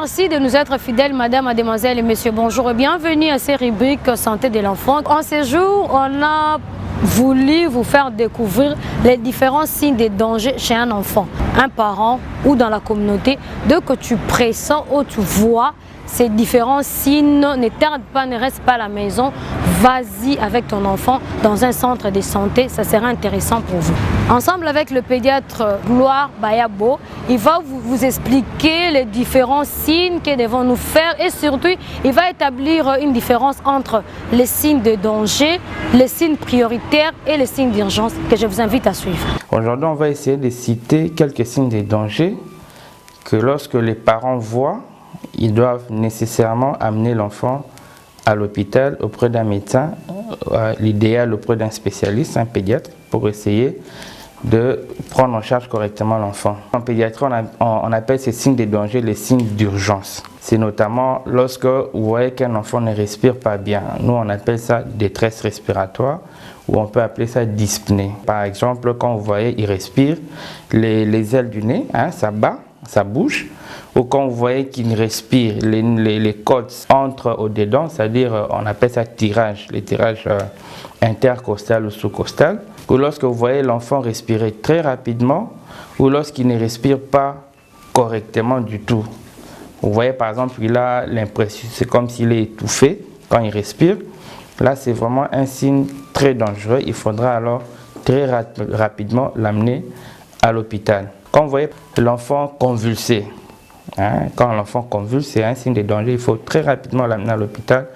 Merci de nous être fidèles, madame, mademoiselle et messieurs. Bonjour et bienvenue à ces rubriques Santé de l'enfant. En ce jour, on a voulu vous faire découvrir les différents signes de danger chez un enfant, un parent ou dans la communauté. Dès que tu pressens ou tu vois ces différents signes, ne tarde pas, ne reste pas à la maison. Vas-y avec ton enfant dans un centre de santé, ça sera intéressant pour vous. Ensemble avec le pédiatre Gloire Bayabo, il va vous expliquer les différents signes que devons-nous faire et surtout, il va établir une différence entre les signes de danger, les signes prioritaires et les signes d'urgence que je vous invite à suivre. Aujourd'hui, on va essayer de citer quelques signes de danger que lorsque les parents voient, ils doivent nécessairement amener l'enfant à l'hôpital auprès d'un médecin, l'idéal auprès d'un spécialiste, un pédiatre, pour essayer de prendre en charge correctement l'enfant. En pédiatrie, on appelle ces signes de danger les signes d'urgence. C'est notamment lorsque vous voyez qu'un enfant ne respire pas bien. Nous, on appelle ça détresse respiratoire ou on peut appeler ça dyspnée. Par exemple, quand vous voyez il respire, les ailes du nez, ça bat, ça bouge. Ou quand vous voyez qu'il respire, les côtes entrent au-dedans, c'est-à-dire on appelle ça tirage, les tirages intercostal ou sous-costal. Ou lorsque vous voyez l'enfant respirer très rapidement, ou lorsqu'il ne respire pas correctement du tout. Vous voyez par exemple, il a l'impression, c'est comme s'il est étouffé quand il respire. Là, c'est vraiment un signe très dangereux. Il faudra alors très rapidement l'amener à l'hôpital. Quand vous voyez l'enfant convulser, quand l'enfant convulse, c'est un signe de danger, il faut très rapidement l'amener à l'hôpital.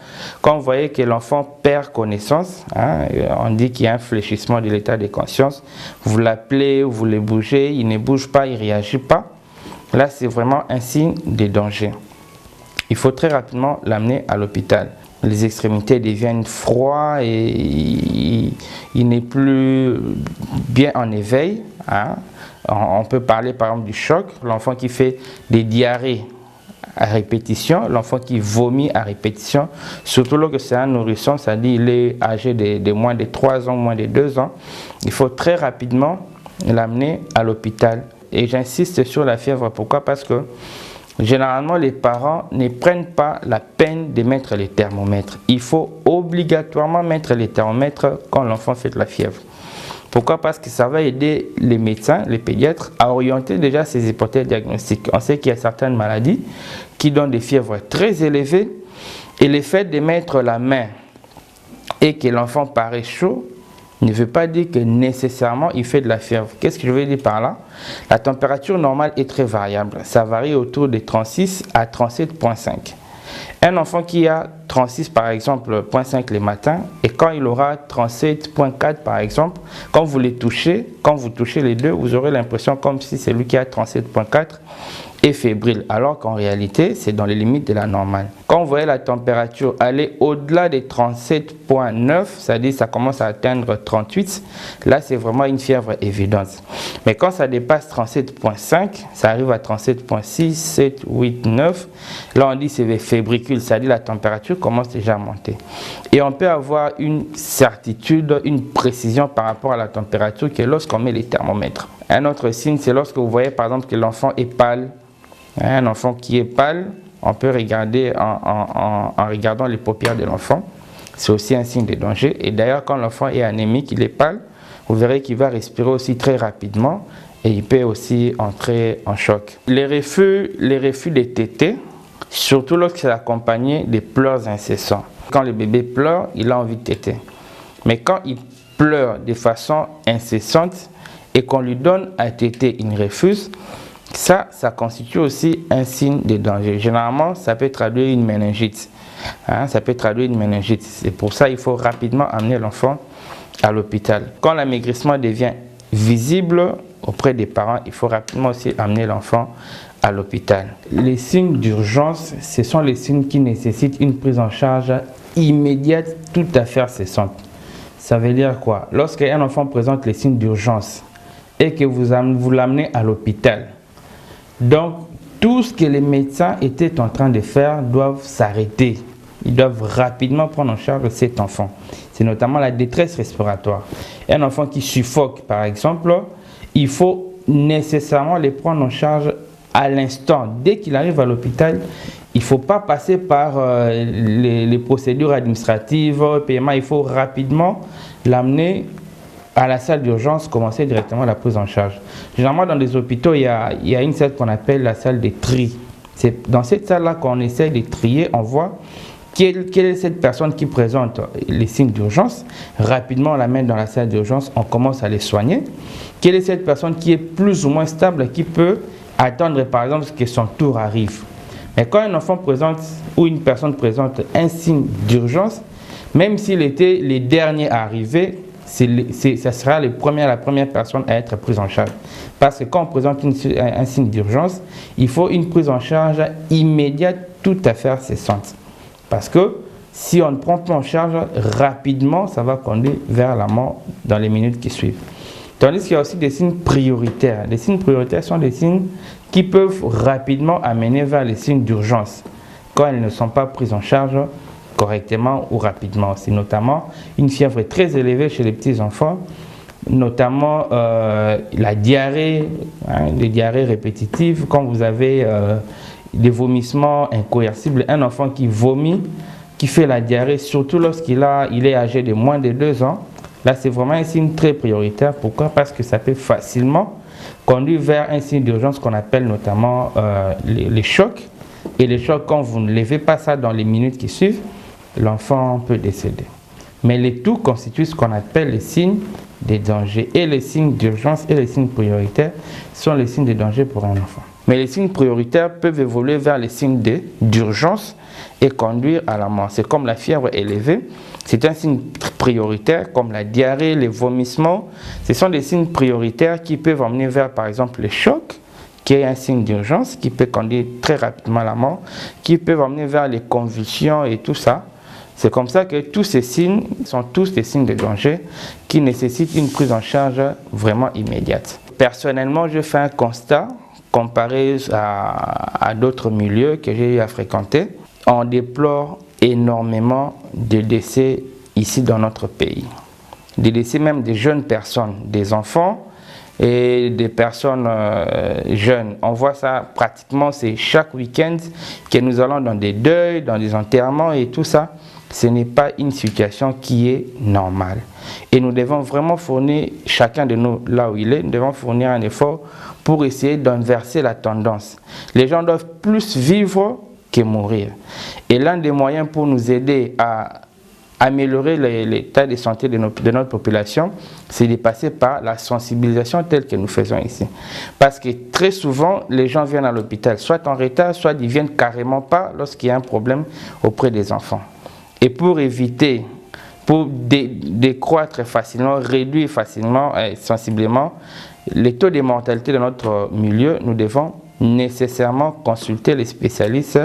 Quand vous voyez que l'enfant perd connaissance, on dit qu'il y a un fléchissement de l'état de conscience, vous l'appelez, vous le bougez, il ne bouge pas, il ne réagit pas. Là, c'est vraiment un signe de danger. Il faut très rapidement l'amener à l'hôpital. Les extrémités deviennent froides et il n'est plus bien en éveil. On peut parler par exemple du choc, l'enfant qui fait des diarrhées à répétition, l'enfant qui vomit à répétition, surtout lorsque c'est un nourrisson, c'est-à-dire il est âgé de moins de 3 ans, moins de 2 ans. Il faut très rapidement l'amener à l'hôpital. Et j'insiste sur la fièvre, pourquoi? Parce que généralement, les parents ne prennent pas la peine de mettre les thermomètres. Il faut obligatoirement mettre les thermomètres quand l'enfant fait de la fièvre. Pourquoi? Parce que ça va aider les médecins, les pédiatres, à orienter déjà ces hypothèses diagnostiques. On sait qu'il y a certaines maladies qui donnent des fièvres très élevées et le fait de mettre la main et que l'enfant paraît chaud ne veut pas dire que nécessairement il fait de la fièvre. Qu'est-ce que je veux dire par là? La température normale est très variable. Ça varie autour de 36 à 37,5. Un enfant qui a 36 par exemple, 0,5 le matin, et quand il aura 37,4 par exemple, quand vous touchez les deux, vous aurez l'impression comme si celui qui a 37,4 est fébrile, alors qu'en réalité, c'est dans les limites de la normale. Quand vous voyez la température aller au-delà des 37,9, c'est-à-dire ça commence à atteindre 38, là c'est vraiment une fièvre évidente. Mais quand ça dépasse 37,5, ça arrive à 37,6, 7, 8, 9, là on dit c'est fébricule, c'est-à-dire la température commence déjà à monter. Et on peut avoir une certitude, une précision par rapport à la température que lorsqu'on met les thermomètres. Un autre signe, c'est lorsque vous voyez par exemple que l'enfant est pâle. Un enfant qui est pâle, on peut regarder en regardant les paupières de l'enfant. C'est aussi un signe de danger. Et d'ailleurs, quand l'enfant est anémique, il est pâle, vous verrez qu'il va respirer aussi très rapidement et il peut aussi entrer en choc. Les refus des tétés, surtout lorsque c'est accompagné de pleurs incessants. Quand le bébé pleure, il a envie de téter. Mais quand il pleure de façon incessante et qu'on lui donne à téter, il refuse, ça constitue aussi un signe de danger. Généralement, ça peut traduire une méningite. Ça peut traduire une méningite. C'est pour ça qu'il faut rapidement amener l'enfant à l'hôpital. Quand l'amaigrissement devient visible auprès des parents, il faut rapidement aussi amener l'enfant à l'hôpital. Les signes d'urgence, ce sont les signes qui nécessitent une prise en charge immédiate, tout à fait cessante. Ça veut dire quoi? Lorsqu'un enfant présente les signes d'urgence et que vous l'amenez à l'hôpital, donc tout ce que les médecins étaient en train de faire doivent s'arrêter. Ils doivent rapidement prendre en charge cet enfant. C'est notamment la détresse respiratoire. Un enfant qui suffoque, par exemple, il faut nécessairement les prendre en charge à l'instant, dès qu'il arrive à l'hôpital, il ne faut pas passer par les procédures administratives, paiement, il faut rapidement l'amener à la salle d'urgence, commencer directement la prise en charge. Généralement, dans les hôpitaux, il y a une salle qu'on appelle la salle des tri. C'est dans cette salle-là qu'on essaie de trier, on voit quelle est cette personne qui présente les signes d'urgence. Rapidement, on l'amène dans la salle d'urgence, on commence à les soigner. Quelle est cette personne qui est plus ou moins stable, qui peut attendre, par exemple, que son tour arrive. Mais quand un enfant présente ou une personne présente un signe d'urgence, même s'il était les derniers à arriver, ça sera la première personne à être prise en charge. Parce que quand on présente un signe d'urgence, il faut une prise en charge immédiate, tout à fait incessante. Parce que si on ne prend pas en charge rapidement, ça va conduire vers la mort dans les minutes qui suivent. Tandis qu'il y a aussi des signes prioritaires. Les signes prioritaires sont des signes qui peuvent rapidement amener vers les signes d'urgence quand elles ne sont pas prises en charge correctement ou rapidement. C'est notamment une fièvre très élevée chez les petits enfants, notamment la diarrhée, les diarrhées répétitives. Quand vous avez des vomissements incoercibles, un enfant qui vomit, qui fait la diarrhée, surtout lorsqu'il est âgé de moins de 2 ans, là c'est vraiment un signe très prioritaire. Pourquoi? Parce que ça peut facilement conduire vers un signe d'urgence qu'on appelle notamment les chocs. Et les chocs, quand vous ne levez pas ça dans les minutes qui suivent, l'enfant peut décéder. Mais les tout constituent ce qu'on appelle les signes des dangers. Et les signes d'urgence et les signes prioritaires sont les signes de danger pour un enfant. Mais les signes prioritaires peuvent évoluer vers les signes d'urgence et conduire à la mort. C'est comme la fièvre élevée, c'est un signe prioritaire, comme la diarrhée, les vomissements. Ce sont des signes prioritaires qui peuvent emmener vers, par exemple, les chocs, qui est un signe d'urgence, qui peut conduire très rapidement à la mort, qui peuvent emmener vers les convulsions et tout ça. C'est comme ça que tous ces signes sont tous des signes de danger qui nécessitent une prise en charge vraiment immédiate. Personnellement, je fais un constat comparé à d'autres milieux que j'ai eu à fréquenter. On déplore énormément de décès ici dans notre pays. Des décès même des jeunes personnes, des enfants et des personnes jeunes. On voit ça pratiquement, c'est chaque week-end que nous allons dans des deuils, dans des enterrements et tout ça. Ce n'est pas une situation qui est normale. Et nous devons vraiment fournir, chacun de nous là où il est, nous devons fournir un effort pour essayer d'inverser la tendance. Les gens doivent plus vivre que mourir. Et l'un des moyens pour nous aider à améliorer l'état de santé de notre population, c'est de passer par la sensibilisation telle que nous faisons ici. Parce que très souvent, les gens viennent à l'hôpital, soit en retard, soit ils viennent carrément pas lorsqu'il y a un problème auprès des enfants. Et pour éviter, pour décroître facilement, réduire facilement et sensiblement les taux de mortalité de notre milieu, nous devons nécessairement consulter les spécialistes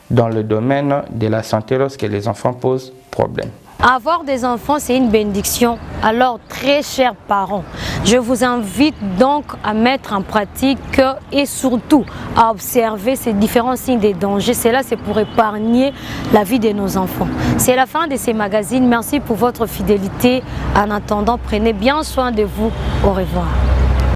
dans le domaine de la santé lorsque les enfants posent problème. Avoir des enfants, c'est une bénédiction. Alors, très chers parents, je vous invite donc à mettre en pratique et surtout à observer ces différents signes de danger. Cela, c'est pour épargner la vie de nos enfants. C'est la fin de ces magazines. Merci pour votre fidélité. En attendant, prenez bien soin de vous. Au revoir.